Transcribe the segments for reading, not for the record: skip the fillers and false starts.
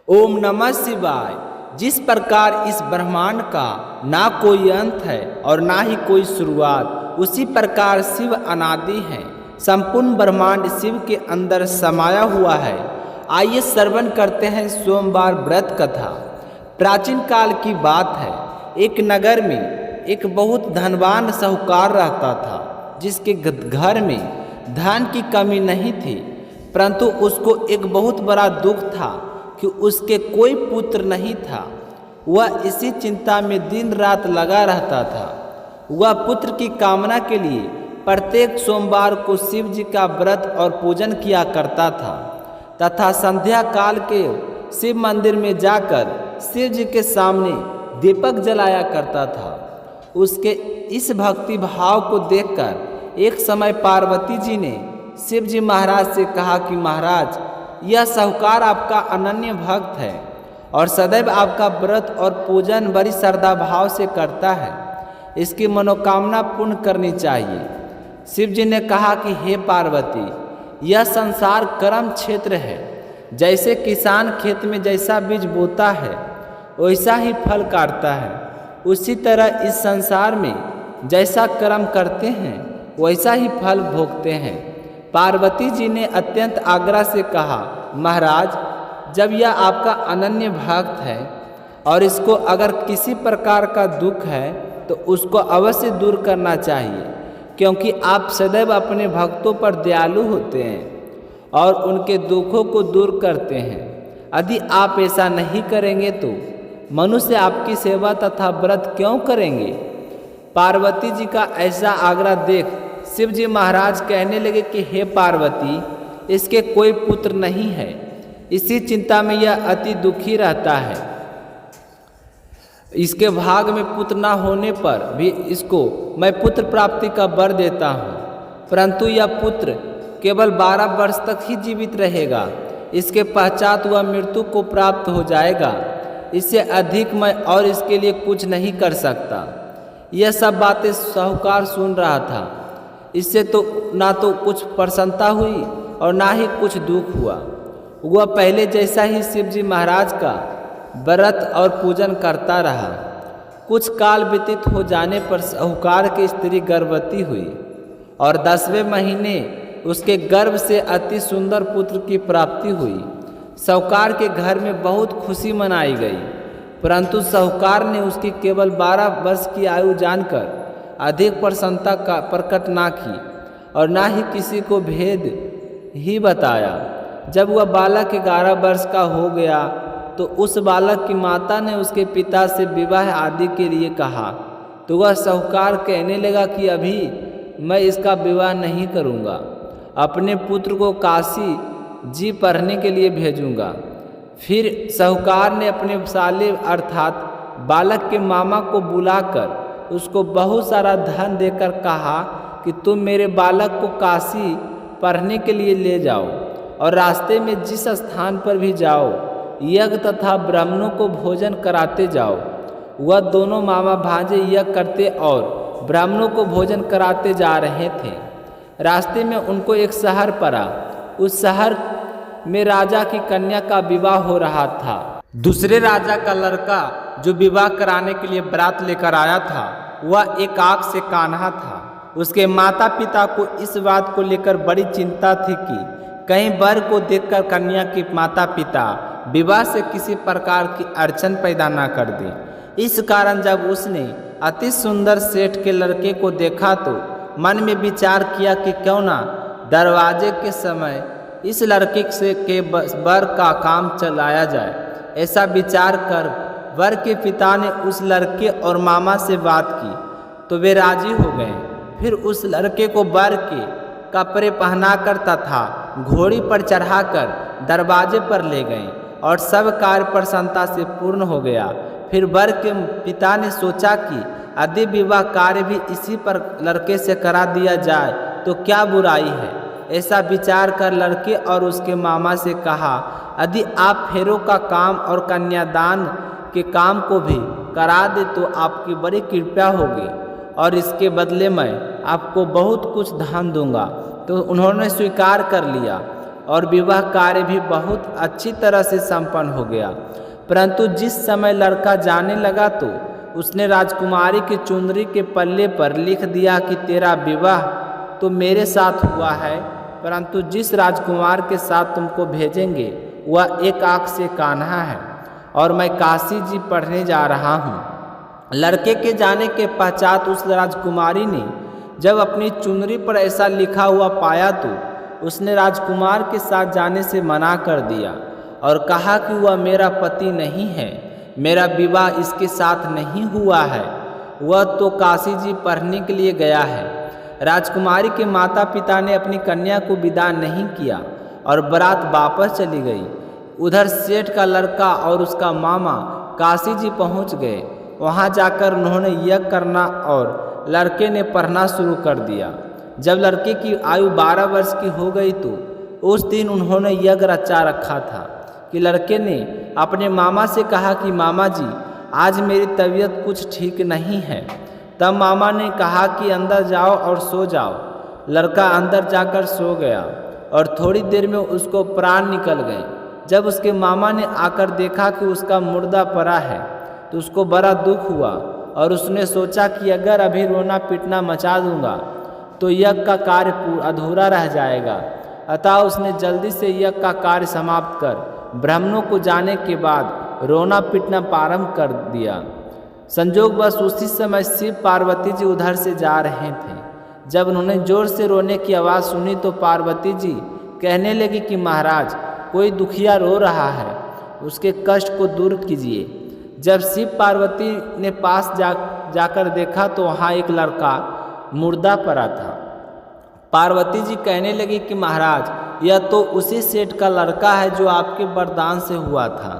ओम नमः शिवाय। जिस प्रकार इस ब्रह्मांड का ना कोई अंत है और ना ही कोई शुरुआत, उसी प्रकार शिव अनादि है। संपूर्ण ब्रह्मांड शिव के अंदर समाया हुआ है। आइए श्रवण करते हैं सोमवार व्रत कथा। प्राचीन काल की बात है। एक नगर में एक बहुत धनवान साहूकार रहता था, जिसके घर में धन की कमी नहीं थी, परंतु उसको एक बहुत बड़ा दुख था कि उसके कोई पुत्र नहीं था। वह इसी चिंता में दिन रात लगा रहता था। वह पुत्र की कामना के लिए प्रत्येक सोमवार को शिव जी का व्रत और पूजन किया करता था तथा संध्या काल के शिव मंदिर में जाकर शिव जी के सामने दीपक जलाया करता था। उसके इस भक्ति भाव को देखकर एक समय पार्वती जी ने शिव जी महाराज से कहा कि महाराज, यह साहूकार आपका अनन्य भक्त है और सदैव आपका व्रत और पूजन बड़ी श्रद्धा भाव से करता है। इसकी मनोकामना पूर्ण करनी चाहिए। शिव जी ने कहा कि हे पार्वती, यह संसार कर्म क्षेत्र है। जैसे किसान खेत में जैसा बीज बोता है वैसा ही फल काटता है, उसी तरह इस संसार में जैसा कर्म करते हैं वैसा ही फल भोगते हैं। पार्वती जी ने अत्यंत आग्रह से कहा, महाराज, जब यह आपका अनन्य भक्त है और इसको अगर किसी प्रकार का दुख है तो उसको अवश्य दूर करना चाहिए, क्योंकि आप सदैव अपने भक्तों पर दयालु होते हैं और उनके दुखों को दूर करते हैं। यदि आप ऐसा नहीं करेंगे तो मनुष्य आपकी सेवा तथा व्रत क्यों करेंगे? पार्वती जी का ऐसा आग्रह देख शिव जी महाराज कहने लगे कि हे पार्वती, इसके कोई पुत्र नहीं है। इसी चिंता में यह अति दुखी रहता है। इसके भाग में पुत्र न होने पर भी इसको मैं पुत्र प्राप्ति का वर देता हूँ, परंतु यह पुत्र केवल 12 वर्ष तक ही जीवित रहेगा। इसके पश्चात वह मृत्यु को प्राप्त हो जाएगा। इससे अधिक मैं और इसके लिए कुछ नहीं कर सकता। यह सब बातें साहूकार सुन रहा था। इससे तो ना तो कुछ प्रसन्नता हुई और ना ही कुछ दुख हुआ। वह पहले जैसा ही शिव जी महाराज का व्रत और पूजन करता रहा। कुछ काल व्यतीत हो जाने पर साहूकार की स्त्री गर्भवती हुई और 10वें महीने उसके गर्भ से अति सुंदर पुत्र की प्राप्ति हुई। साहूकार के घर में बहुत खुशी मनाई गई, परंतु साहूकार ने उसकी केवल 12 वर्ष की आयु जानकर अधिक प्रसन्नता का प्रकट ना की और ना ही किसी को भेद ही बताया। जब वह बालक 11 वर्ष का हो गया तो उस बालक की माता ने उसके पिता से विवाह आदि के लिए कहा, तो वह साहूकार कहने लगा कि अभी मैं इसका विवाह नहीं करूँगा, अपने पुत्र को काशी जी पढ़ने के लिए भेजूँगा। फिर साहूकार ने अपने साले अर्थात बालक के मामा को बुलाकर उसको बहुत सारा धन देकर कहा कि तुम मेरे बालक को काशी पढ़ने के लिए ले जाओ और रास्ते में जिस स्थान पर भी जाओ यज्ञ तथा ब्राह्मणों को भोजन कराते जाओ। वह दोनों मामा भांजे यज्ञ करते और ब्राह्मणों को भोजन कराते जा रहे थे। रास्ते में उनको एक शहर पड़ा। उस शहर में राजा की कन्या का विवाह हो रहा था। दूसरे राजा का लड़का जो विवाह कराने के लिए बारात लेकर आया था, वह एक आँख से कान्हा था। उसके माता पिता को इस बात को लेकर बड़ी चिंता थी कि कहीं वर को देखकर कन्या के माता पिता विवाह से किसी प्रकार की अड़चन पैदा ना कर दें। इस कारण जब उसने अति सुंदर सेठ के लड़के को देखा तो मन में विचार किया कि क्यों ना दरवाजे के समय इस लड़के से के वर का काम चलाया जाए। ऐसा विचार कर वर के पिता ने उस लड़के और मामा से बात की तो वे राजी हो गए। फिर उस लड़के को वर के कपड़े पहनाकर तथा घोड़ी पर चढ़ाकर दरवाजे पर ले गए और सब कार्य प्रसन्नता से पूर्ण हो गया। फिर वर के पिता ने सोचा कि यदि विवाह कार्य भी इसी पर लड़के से करा दिया जाए तो क्या बुराई है। ऐसा विचार कर लड़के और उसके मामा से कहा, यदि आप फेरों का काम और कन्यादान के काम को भी करा दे तो आपकी बड़ी कृपा होगी और इसके बदले मैं आपको बहुत कुछ धन दूंगा। तो उन्होंने स्वीकार कर लिया। और विवाह कार्य भी बहुत अच्छी तरह से संपन्न हो गया। परंतु जिस समय लड़का जाने लगा तो उसने राजकुमारी की चुनरी के पल्ले पर लिख दिया कि तेरा विवाह तो मेरे साथ हुआ है, परंतु जिस राजकुमार के साथ तुमको भेजेंगे वह एक आँख से कान्हा है और मैं काशी जी पढ़ने जा रहा हूँ। लड़के के जाने के पश्चात उस राजकुमारी ने जब अपनी चुनरी पर ऐसा लिखा हुआ पाया तो उसने राजकुमार के साथ जाने से मना कर दिया और कहा कि वह मेरा पति नहीं है, मेरा विवाह इसके साथ नहीं हुआ है, वह तो काशी जी पढ़ने के लिए गया है। राजकुमारी के माता पिता ने अपनी कन्या को विदा नहीं किया और बारात वापस चली गई। उधर सेठ का लड़का और उसका मामा काशी जी पहुँच गए। वहाँ जाकर उन्होंने यज्ञ करना और लड़के ने पढ़ना शुरू कर दिया। जब लड़के की आयु 12 वर्ष की हो गई तो उस दिन उन्होंने यज्ञ रचा रखा था कि लड़के ने अपने मामा से कहा कि मामा जी आज मेरी तबीयत कुछ ठीक नहीं है। तब मामा ने कहा कि अंदर जाओ और सो जाओ। लड़का अंदर जाकर सो गया और थोड़ी देर में उसको प्राण निकल गए। जब उसके मामा ने आकर देखा कि उसका मुर्दा पड़ा है तो उसको बड़ा दुख हुआ और उसने सोचा कि अगर अभी रोना पीटना मचा दूंगा तो यज्ञ का कार्य अधूरा रह जाएगा। अतः उसने जल्दी से यज्ञ का कार्य समाप्त कर ब्राह्मणों को जाने के बाद रोना पीटना प्रारंभ कर दिया। संजोगवश उसी समय शिव पार्वती जी उधर से जा रहे थे। जब उन्होंने जोर से रोने की आवाज़ सुनी तो पार्वती जी कहने लगी कि महाराज कोई दुखिया रो रहा है, उसके कष्ट को दूर कीजिए। जब शिव पार्वती ने पास जाकर देखा तो वहाँ एक लड़का मुर्दा पड़ा था। पार्वती जी कहने लगी कि महाराज यह तो उसी सेठ का लड़का है जो आपके वरदान से हुआ था।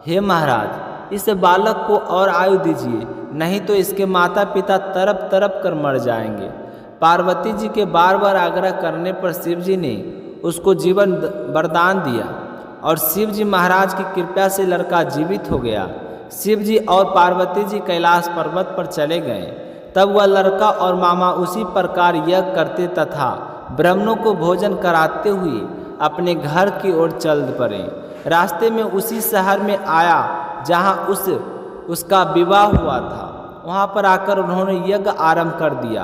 हे महाराज इस बालक को और आयु दीजिए, नहीं तो इसके माता पिता तड़प तड़प कर मर जाएंगे। पार्वती जी के बार बार आग्रह करने पर शिव जी ने उसको जीवन वरदान दिया और शिव जी महाराज की कृपा से लड़का जीवित हो गया। शिव जी और पार्वती जी कैलाश पर्वत पर चले गए। तब वह लड़का और मामा उसी प्रकार यज्ञ करते तथा ब्राह्मणों को भोजन कराते हुए अपने घर की ओर चल पड़े। रास्ते में उसी शहर में आया जहाँ उसका विवाह हुआ था। वहाँ पर आकर उन्होंने यज्ञ आरंभ कर दिया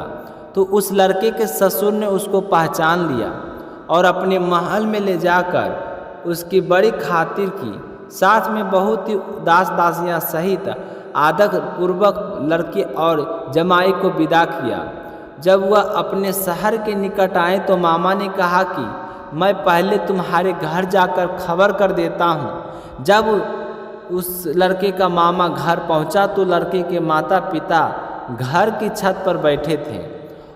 तो उस लड़के के ससुर ने उसको पहचान लिया और अपने महल में ले जाकर उसकी बड़ी खातिर की। साथ में बहुत ही दास दासियाँ सहित आदर पूर्वक लड़के और जमाई को विदा किया। जब वह अपने शहर के निकट आए तो मामा ने कहा कि मैं पहले तुम्हारे घर जाकर खबर कर देता हूँ। जब उस लड़के का मामा घर पहुँचा तो लड़के के माता पिता घर की छत पर बैठे थे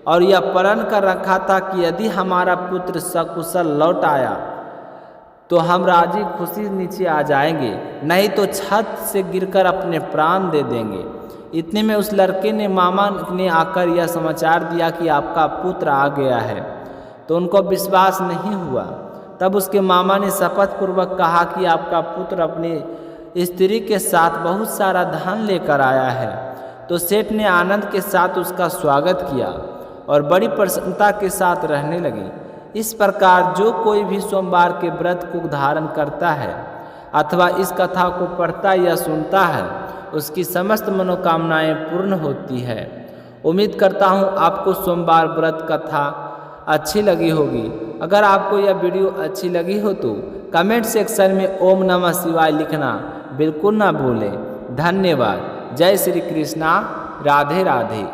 और यह प्रण कर रखा था कि यदि हमारा पुत्र सकुशल लौट आया तो हम राजी खुशी नीचे आ जाएंगे, नहीं तो छत से गिरकर अपने प्राण दे देंगे। इतने में उस लड़के ने मामा ने आकर यह समाचार दिया कि आपका पुत्र आ गया है, तो उनको विश्वास नहीं हुआ। तब उसके मामा ने शपथ पूर्वक कहा कि आपका पुत्र अपनी स्त्री के साथ बहुत सारा धन लेकर आया है। तो सेठ ने आनंद के साथ उसका स्वागत किया और बड़ी प्रसन्नता के साथ रहने लगे। इस प्रकार जो कोई भी सोमवार के व्रत को धारण करता है अथवा इस कथा को पढ़ता या सुनता है उसकी समस्त मनोकामनाएं पूर्ण होती है। उम्मीद करता हूं आपको सोमवार व्रत कथा अच्छी लगी होगी। अगर आपको यह वीडियो अच्छी लगी हो तो कमेंट सेक्शन में ओम नमः शिवाय लिखना बिल्कुल ना भूलें। धन्यवाद। जय श्री कृष्णा। राधे राधे।